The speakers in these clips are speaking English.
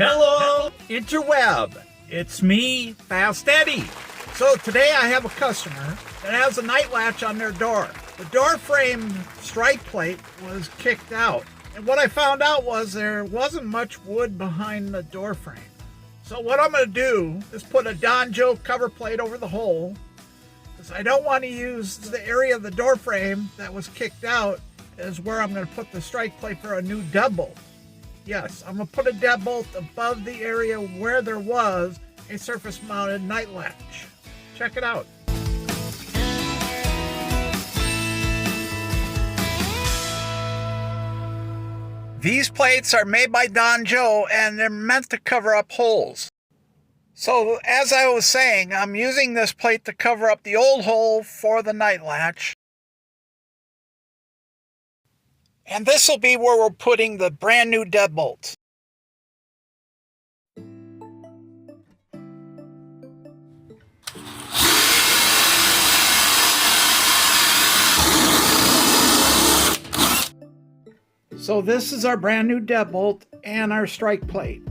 Hello, interweb. It's me, Fast Eddie. So today I have a customer that has a night latch on their door. The door frame strike plate was kicked out. And what I found out was there wasn't much wood behind the door frame. So what I'm going to do is put a DonJo cover plate over the hole, because I don't want to use the area of the door frame that was kicked out as where I'm going to put the strike plate for a new deadbolt. Yes, I'm going to put a deadbolt above the area where there was a surface mounted night latch. Check it out. These plates are made by DonJo and they're meant to cover up holes. So as I was saying, I'm using this plate to cover up the old hole for the night latch. And this will be where we're putting the brand new deadbolt. So this is our brand new deadbolt and our strike plate.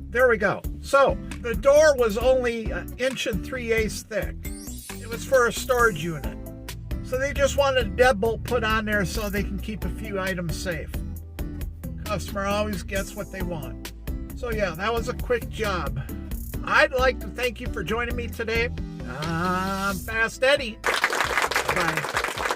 There we go. So the door was only 1 3/8 inches thick. It was for a storage unit. So they just wanted a deadbolt put on there so they can keep a few items safe. Customer always gets what they want. So yeah, that was a quick job. I'd like to thank you for joining me today. I'm Fast Eddie. Bye.